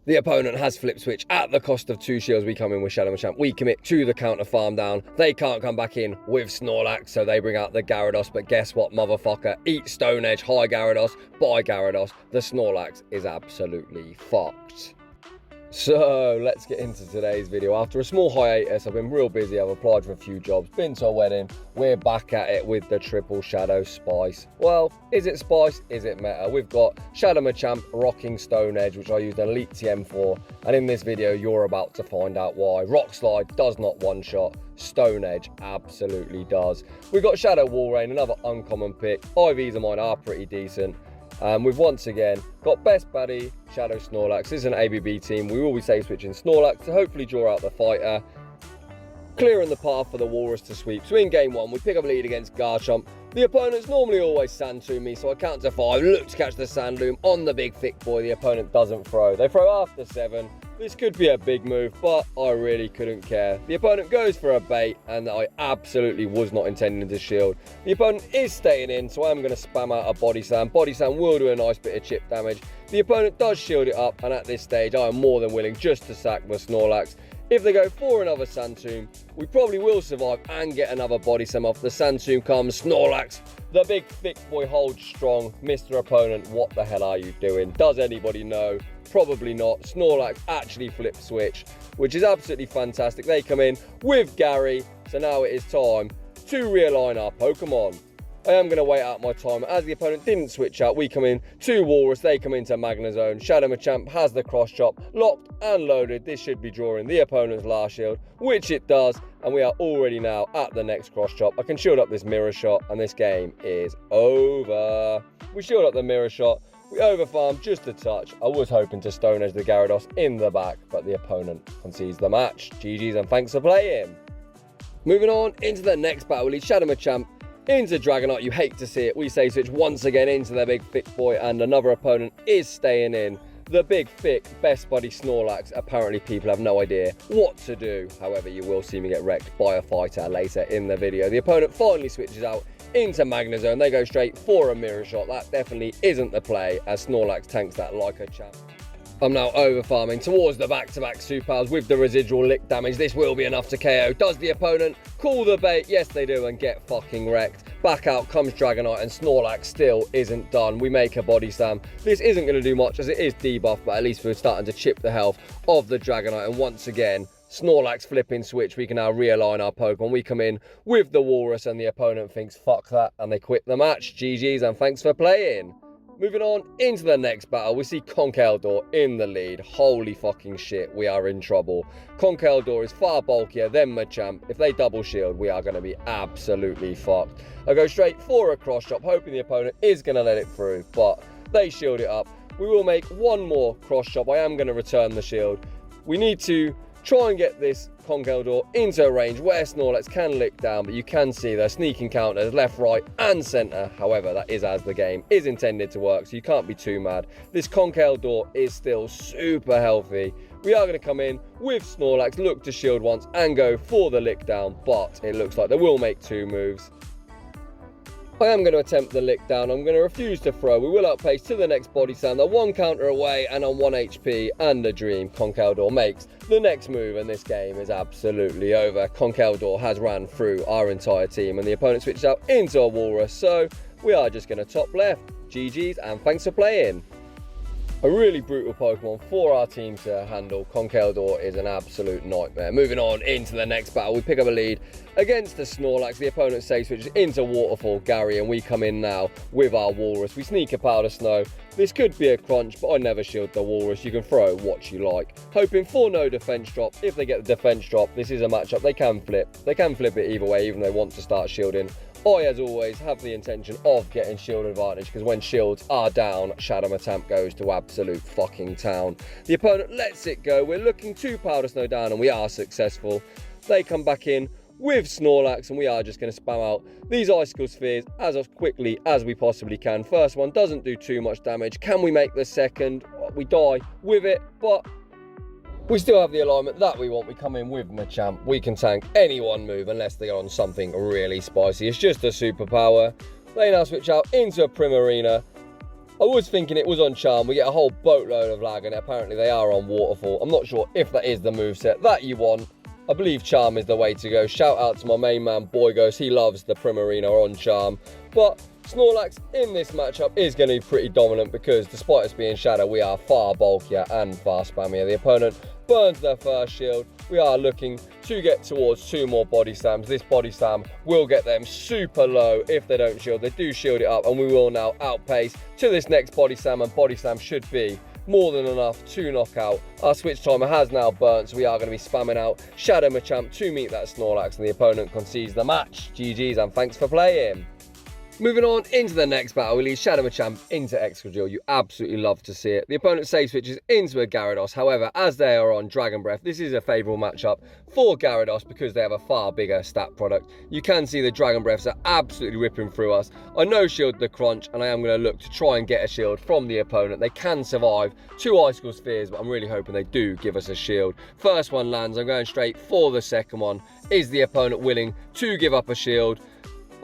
The opponent has flip switch. At the cost of 2 shields, we come in with Shadow Machamp. We commit to the counter farm down. They can't come back in with Snorlax, so they bring out the Gyarados. But guess what, motherfucker? Eat Stone Edge, high Gyarados, bye Gyarados. The Snorlax is absolutely fucked. So let's get into today's video. After a small hiatus, I've been real busy. I've applied for a few jobs, been to a wedding. We're back at it with the triple Shadow Spice. Well, is it Spice? Is it meta? We've got Shadow Machamp rocking Stone Edge, which I used an Elite TM for. And in this video, you're about to find out why. Rock Slide does not one-shot. Stone Edge absolutely does. We've got Shadow Walrein, another uncommon pick. IVs of mine are pretty decent. We've once again got Best Buddy, Shadow Snorlax. This is an ABB team. We will be safe switching Snorlax to hopefully draw out the fighter, clearing the path for the Walrus to sweep. So in game 1, we pick up a lead against Garchomp. The opponent's normally always Sandloom me, so I count to 5, look to catch the Sandloom on the big thick boy. The opponent doesn't throw. They throw after 7. This could be a big move, but I really couldn't care. The opponent goes for a bait, and I absolutely was not intending to shield. The opponent is staying in, so I'm going to spam out a Body Slam. Body Slam will do a nice bit of chip damage. The opponent does shield it up, and at this stage, I am more than willing just to sack the Snorlax. If they go for another Sandloom, we probably will survive and get another Body Slam off. The Sandloom comes, Snorlax, the big thick boy holds strong. Mr. Opponent, what the hell are you doing? Does anybody know? Probably not. Snorlax actually flip switch, which is absolutely fantastic. They come in with Gary, so now it is time to realign our Pokemon. I am going to wait out my time. As the opponent didn't switch out, we come in to Walrus. They come into Magnezone. Shadow Machamp has the cross chop locked and loaded. This should be drawing the opponent's last shield, which it does. And we are already now at the next cross chop. I can shield up this mirror shot, and this game is over. We shield up the mirror shot. We overfarm just a touch. I was hoping to Stone Edge the Gyarados in the back, but the opponent concedes the match. GG's and thanks for playing. Moving on into the next battle, we lead Shadow Machamp into Dragonite. You hate to see it. We say switch once again into their big thick boy, and another opponent is staying in. The big thick Best Buddy Snorlax. Apparently people have no idea what to do. However, you will see me get wrecked by a fighter later in the video. The opponent finally switches out into Magnezone. They go straight for a mirror shot. That definitely isn't the play, as Snorlax tanks that like a champ. I'm now over farming towards the back-to-back supers with the residual lick damage. This will be enough to KO. Does the opponent call the bait? Yes, they do, and get fucking wrecked. Back out comes Dragonite, and Snorlax still isn't done. We make a Body Slam. This isn't going to do much as it is debuff, but at least we're starting to chip the health of the Dragonite. And once again, Snorlax flipping switch. We can now realign our Pokemon. We come in with the Walrus, and the opponent thinks, fuck that, and they quit the match. GG's, and thanks for playing. Moving on into the next battle, we see Conkeldurr in the lead. Holy fucking shit, we are in trouble. Conkeldurr is far bulkier than Machamp. If they double shield, we are going to be absolutely fucked. I go straight for a cross chop, hoping the opponent is going to let it through, but they shield it up. We will make one more cross chop. I am going to return the shield. We need to try and get this Conkeldurr into a range where Snorlax can lick down, but you can see they're sneaking counters left, right, and centre. However, that is as the game is intended to work, so you can't be too mad. This Conkeldurr is still super healthy. We are going to come in with Snorlax, look to shield once, and go for the lick down, but it looks like they will make 2 moves. I am going to attempt the lick down. I'm going to refuse to throw. We will outpace to the next Body Slam. They're 1 counter away and on 1 HP, and a dream. Conkeldurr makes the next move, and this game is absolutely over. Conkeldurr has ran through our entire team, and the opponent switches out into a Walrus, so we are just going to top left. GG's, and thanks for playing. A really brutal Pokemon for our team to handle. Conkeldurr is an absolute nightmare. Moving on into the next battle, we pick up a lead against the Snorlax. The opponent safe switches into Waterfall Gary, and we come in now with our Walrus. We sneak a Powder Snow. This could be a crunch, but I never shield the Walrus. You can throw what you like. Hoping for no defense drop. If they get the defense drop, this is a matchup they can flip. They can flip it either way, even if they want to start shielding. I, as always, have the intention of getting shield advantage, because when shields are down, Shadow Machamp goes to absolute fucking town. The opponent lets it go. We're looking to Powder Snow down, and we are successful. They come back in with Snorlax, and we are just going to spam out these Icicle Spheres as quickly as we possibly can. First one doesn't do too much damage. Can we make the second? We die with it, but we still have the alignment that we want. We come in with Machamp. We can tank any one move unless they are on something really spicy. It's just a superpower. They now switch out into a Primarina. I was thinking it was on Charm. We get a whole boatload of lag, and apparently they are on Waterfall. I'm not sure if that is the moveset that you want. I believe Charm is the way to go. Shout out to my main man, Boygos. He loves the Primarina on Charm. But Snorlax in this matchup is going to be pretty dominant because despite us being Shadow, we are far bulkier and far spammier. The opponent burns their first shield. We are looking to get towards 2 more body slams. This body slam will get them super low if they don't shield. They do shield it up, and we will now outpace to this next body slam, and body slam should be more than enough to knock out. Our switch timer has now burnt, so we are going to be spamming out Shadow Machamp to meet that Snorlax, and the opponent concedes the match. GG's and thanks for playing. Moving on into the next battle, we lead Shadow Machamp into Excadrill. You absolutely love to see it. The opponent save switches into a Gyarados. However, as they are on Dragon Breath, this is a favourable matchup for Gyarados because they have a far bigger stat product. You can see the Dragon Breaths are absolutely ripping through us. I no shield the crunch, and I am going to look to try and get a shield from the opponent. They can survive 2 Icicle Spheres, but I'm really hoping they do give us a shield. First one lands, I'm going straight for the second one. Is the opponent willing to give up a shield?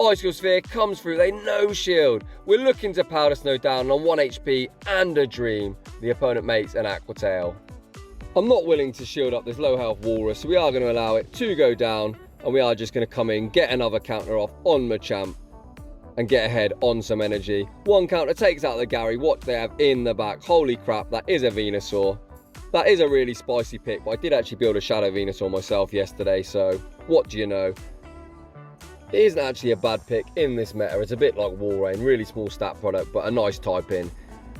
Icicle Sphere comes through, they no shield. We're looking to Powder Snow down on 1 HP and a Dream. The opponent makes an Aqua Tail. I'm not willing to shield up this low health Walrus, so we are going to allow it to go down, and we are just going to come in, get another counter off on Machamp, and get ahead on some energy. One counter takes out the Gary. What they have in the back, holy crap, that is a Venusaur. That is a really spicy pick, but I did actually build a Shadow Venusaur myself yesterday, so what do you know? It isn't actually a bad pick in this meta. It's a bit like Walrein, really small stat product, but a nice type in.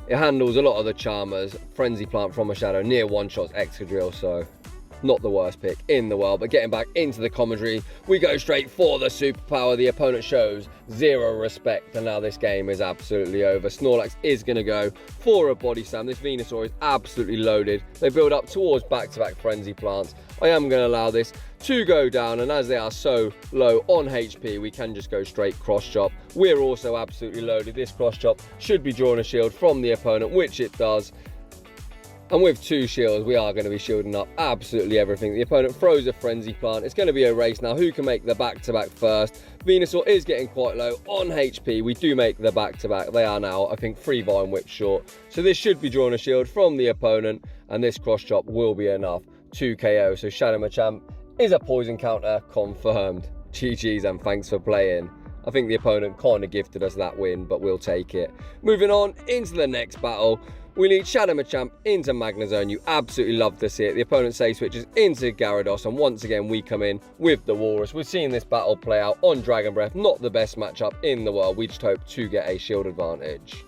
It handles a lot of the Charmers, Frenzy Plant from a Shadow, near one-shots Excadrill, so not the worst pick in the world. But getting back into the commentary, we go straight for the superpower. The opponent shows 0 respect, and now this game is absolutely over. Snorlax is going to go for a body slam. This Venusaur is absolutely loaded. They build up towards back-to-back Frenzy Plants. I am going to allow this to go down, and as they are so low on HP, we can just go straight cross chop. We're also absolutely loaded. This cross chop should be drawing a shield from the opponent, which it does. And with 2 shields, we are going to be shielding up absolutely everything. The opponent throws a Frenzy Plant. It's going to be a race now. Who can make the back-to-back first? Venusaur is getting quite low on HP. We do make the back-to-back. They are now, I think, 3 Vine Whip short. So this should be drawing a shield from the opponent, and this cross chop will be enough to KO. So Shadow Machamp is a poison counter confirmed. GG's and thanks for playing. I think the opponent kind of gifted us that win, but we'll take it. Moving on into the next battle, we lead Shadow Machamp into Magnezone. You absolutely love to see it. The opponent save switches into Gyarados, and once again we come in with the Walrus. We're seeing this battle play out on Dragon Breath. Not the best matchup in the world. We just hope to get a shield advantage.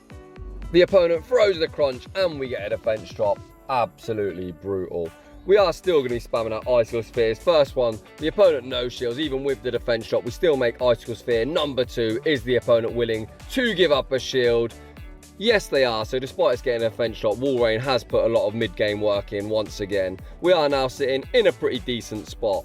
The opponent throws the crunch, and we get a defense drop. Absolutely brutal. We are still going to be spamming out Icicle Spheres. First one, the opponent no shields. Even with the defense shot, we still make Icicle Sphere. Number 2, is the opponent willing to give up a shield? Yes, they are. So despite us getting a defense shot, Walrein has put a lot of mid-game work in once again. We are now sitting in a pretty decent spot.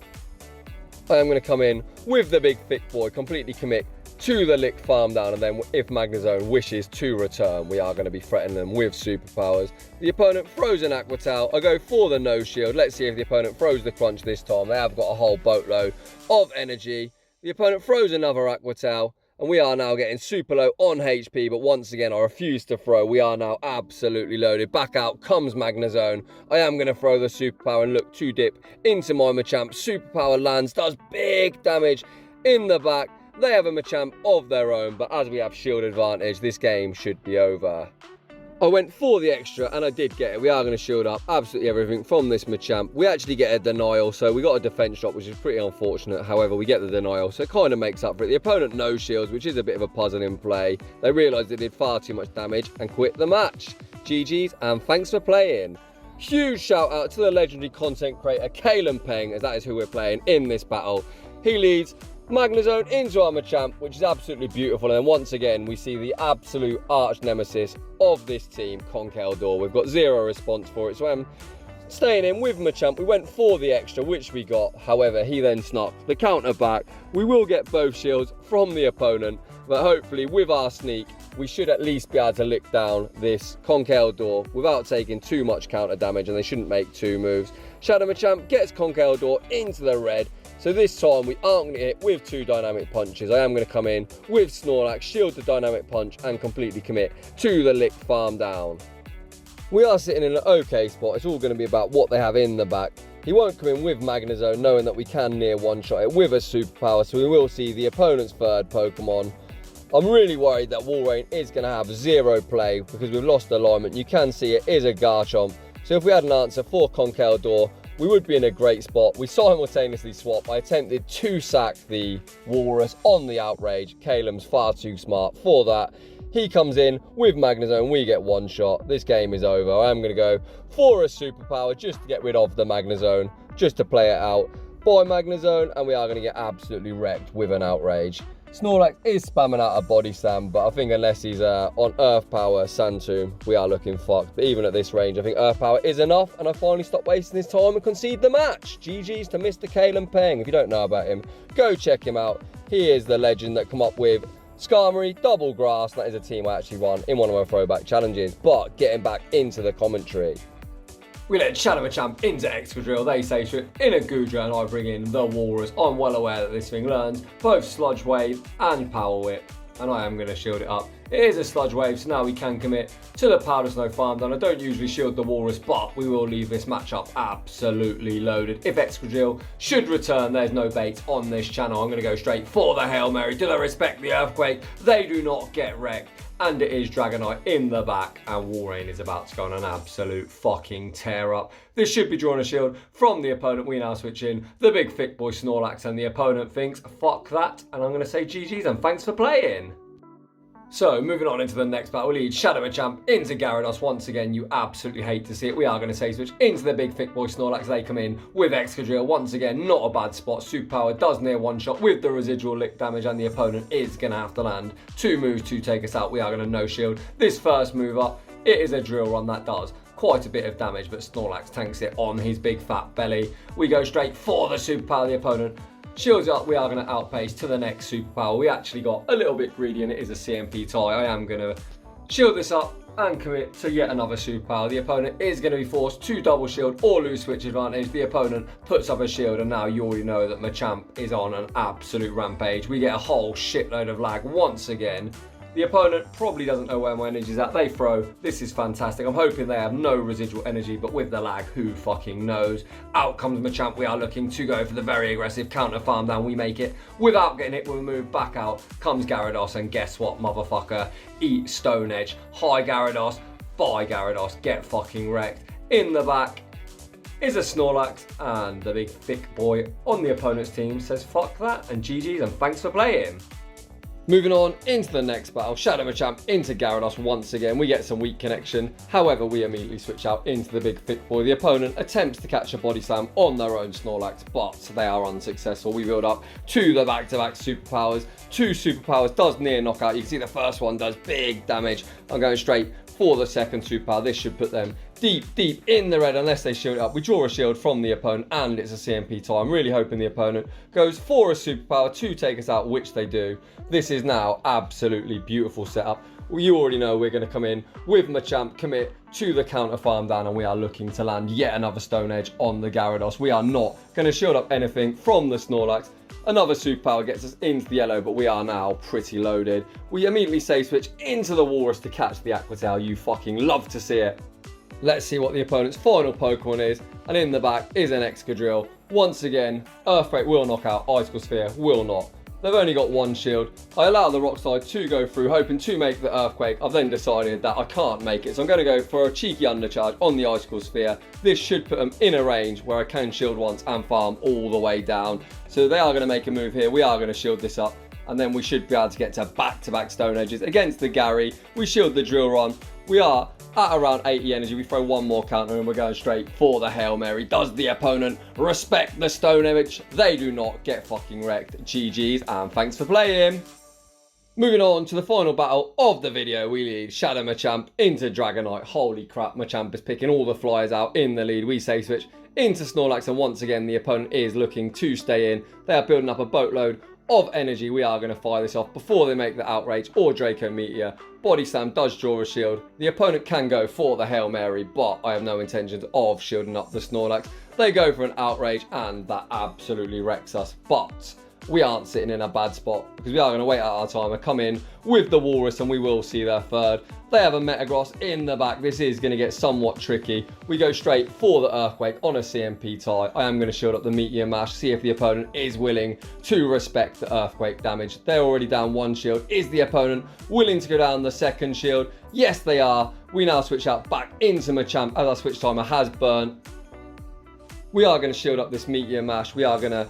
I am going to come in with the big thick boy, completely commit to the lick farm down, and then if Magnezone wishes to return, we are going to be threatening them with superpowers. The opponent throws an Aqua Tail. I go for the no shield. Let's see if the opponent throws the crunch this time. They have got a whole boatload of energy. The opponent throws another Aqua Tail, and we are now getting super low on HP, but once again I refuse to throw. We are now absolutely loaded. Back out comes Magnezone. I am going to throw the superpower and look to dip into my Machamp. Superpower lands, does big damage in the back. They have a Machamp of their own, but as we have shield advantage, this game should be over. I went for the extra, and I did get it. We are going to shield up absolutely everything from this Machamp. We actually get a denial, so we got a defense drop, which is pretty unfortunate. However, we get the denial, so it kind of makes up for it. The opponent no shields, which is a bit of a puzzle in play. They realised they did far too much damage and quit the match. GG's, and thanks for playing. Huge shout out to the legendary content creator Kalen Peng, as that is who we're playing in this battle. He leads Magnezone into our Machamp, which is absolutely beautiful. And then once again, we see the absolute arch nemesis of this team, Conkeldurr. We've got 0 response for it, so I'm staying in with Machamp. We went for the extra, which we got. However, he then snuck the counter back. We will get both shields from the opponent, but hopefully with our sneak, we should at least be able to lick down this Conkeldurr without taking too much counter damage, and they shouldn't make 2 moves. Shadow Machamp gets Conkeldurr into the red. So this time we aren't going to hit with 2 dynamic punches. I am going to come in with Snorlax, shield the dynamic punch and completely commit to the lick farm down. We are sitting in an okay spot. It's all going to be about what they have in the back. He won't come in with Magnezone, knowing that we can near one-shot it with a superpower, so we will see the opponent's third Pokemon. I'm really worried that Walrein is going to have 0 play because we've lost alignment. You can see it is a Garchomp. So if we had an answer for Conkeldurr, we would be in a great spot. We simultaneously swap. I attempted to sack the Walrus on the outrage. Calem's far too smart for that. He comes in with Magnezone, we get one shot. This game is over. I am going to go for a superpower just to get rid of the Magnezone, just to play it out. By Magnezone, and we are going to get absolutely wrecked with an outrage. Snorlax is spamming out a body slam, but I think unless he's on Earth Power, Sand Tomb, we are looking fucked. But even at this range, I think Earth Power is enough, and I finally stopped wasting his time and concede the match. GG's to Mr. Calem Peng. If you don't know about him, go check him out. He is the legend that come up with Skarmory, Double Grass. That is a team I actually won in one of my throwback challenges. But getting back into the commentary, we let Machamp into Excadrill, they say switch in a Goodra, and I bring in the Walrus. I'm well aware that this thing learns both Sludge Wave and Power Whip, and I am going to shield it up. It is a Sludge Wave, so now we can commit to the Powder Snow Farm Down. I don't usually shield the Walrus, but we will leave this matchup absolutely loaded. If Excadrill should return, there's no bait on this channel. I'm going to go straight for the Hail Mary. Do they respect the Earthquake? They do not get wrecked. And it is Dragonite in the back, and Walrein is about to go on an absolute fucking tear up. This should be drawing a shield from the opponent. We now switch in the big thick boy Snorlax, and the opponent thinks, fuck that, and I'm going to say GG's and thanks for playing. So, moving on into the next battle, we lead Machamp into Gyarados. Once again, you absolutely hate to see it. We are going to say switch into the big thick boy Snorlax. They come in with Excadrill. Once again, not a bad spot. Superpower does near one shot with the residual lick damage, and the opponent is going to have to land 2 moves to take us out. We are going to no shield this first move up. It is a drill run that does quite a bit of damage, but Snorlax tanks it on his big fat belly. We go straight for the superpower. The opponent shields up. We are going to outpace to the next superpower. We actually got a little bit greedy, and it is a CMP tie. I am going to shield this up and commit to yet another superpower. The opponent is going to be forced to double shield or lose switch advantage. The opponent puts up a shield, and now you already know that Machamp is on an absolute rampage. We get a whole shitload of lag once again. The opponent probably doesn't know where my energy is at. They throw. This is fantastic. I'm hoping they have no residual energy, but with the lag, who fucking knows? Out comes Machamp. We are looking to go for the very aggressive counter farm down. We make it without getting hit. We'll move back out. Comes Gyarados, and guess what, motherfucker? Eat Stone Edge. Hi, Gyarados. Bye, Gyarados. Get fucking wrecked. In the back is a Snorlax, and the big thick boy on the opponent's team says fuck that, and GG's, and thanks for playing. Moving on into the next battle, Machamp into Gyarados once again. We get some weak connection. However, we immediately switch out into the big thick boy. The opponent attempts to catch a body slam on their own Snorlax, but they are unsuccessful. We build up to the back-to-back superpowers. 2 superpowers does near knockout. You can see the first one does big damage. I'm going straight for the second superpower. This should put them deep in the red unless they shield it up. We draw a shield from the opponent, and it's a CMP tie. I'm really hoping the opponent goes for a superpower to take us out, which they do. This is now absolutely beautiful setup. You already know we're going to come in with Machamp, commit to the counter farm down, and we are looking to land yet another Stone Edge on the Gyarados. We are not going to shield up anything from the Snorlax. Another superpower gets us into the yellow, but we are now pretty loaded. We immediately save switch into the Walrus to catch the Aqua Tail. You fucking love to see it. Let's see what the opponent's final Pokemon is, and in the back is an Excadrill. Once again, Earthquake will knock out, Icicle Sphere will not. They've only got 1 shield. I allow the Rock Slide to go through, hoping to make the Earthquake. I've then decided that I can't make it, so I'm going to go for a cheeky undercharge on the Icicle Sphere. This should put them in a range where I can shield once and farm all the way down. So they are going to make a move here. We are going to shield this up, and then we should be able to get to back-to-back Stone Edges against the Gary. We shield the Drill Run. We are at around 80 energy. We throw 1 more counter, and we're going straight for the Hail Mary. Does the opponent respect the Stone Edge? They do not. Get fucking wrecked. GG's, and thanks for playing. Moving on to the final battle of the video, we lead Machamp into Dragonite. Holy crap, Machamp is picking all the flyers out in the lead. We say switch into Snorlax, and once again the opponent is looking to stay in. They are building up a boatload of energy. We are going to fire this off before they make the Outrage or Draco Meteor. Body Slam does draw a shield. The opponent can go for the Hail Mary, but I have no intentions of shielding up the Snorlax. They go for an Outrage, and that absolutely wrecks us. But we aren't sitting in a bad spot, because we are going to wait out our timer, come in with the Walrus, and we will see their third. They have a Metagross in the back. This is going to get somewhat tricky. We go straight for the Earthquake on a CMP tie. I am going to shield up the Meteor Mash, see if the opponent is willing to respect the Earthquake damage. They're already down one shield. Is the opponent willing to go down the second shield? Yes, they are. We now switch out back into Machamp as our switch timer has burnt. We are going to shield up this Meteor Mash. We are going to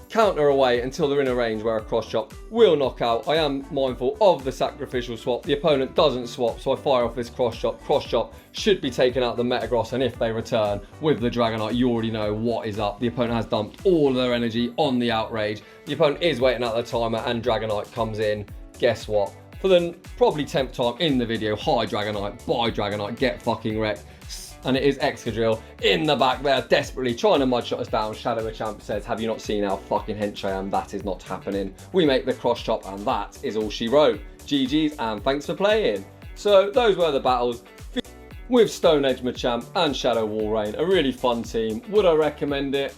counter away until they're in a range where a cross chop will knock out. I am mindful of the sacrificial swap. The opponent doesn't swap, so I fire off this cross chop. Cross chop should be taking out the Metagross, and if they return with the Dragonite, you already know what is up. The opponent has dumped all of their energy on the Outrage. The opponent is waiting out the timer, and Dragonite comes in. Guess what? For the probably 10th time in the video, hi Dragonite, bye Dragonite, get fucking wrecked. And it is Excadrill in the back there, desperately trying to mudshot us down. Shadow Machamp says, have you not seen how fucking hench I am? That is not happening. We make the cross chop, and that is all she wrote. GG's, and thanks for playing. So those were the battles with Stone Edge Machamp and Shadow Walrein. A really fun team. Would I recommend it?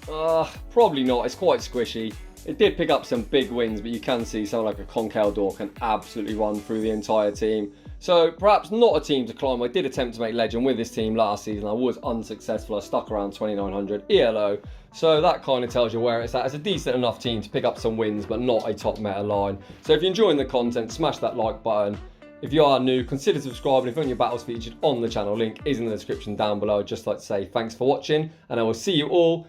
Probably not. It's quite squishy. It did pick up some big wins, but you can see someone like a Conkeldor can absolutely run through the entire team. So perhaps not a team to climb. I did attempt to make Legend with this team last season. I was unsuccessful. I stuck around 2900 ELO. So that kind of tells you where it's at. It's a decent enough team to pick up some wins, but not a top meta line. So if you're enjoying the content, smash that like button. If you are new, consider subscribing. If you want your battles featured on the channel, link is in the description down below. I'd just like to say thanks for watching, and I will see you all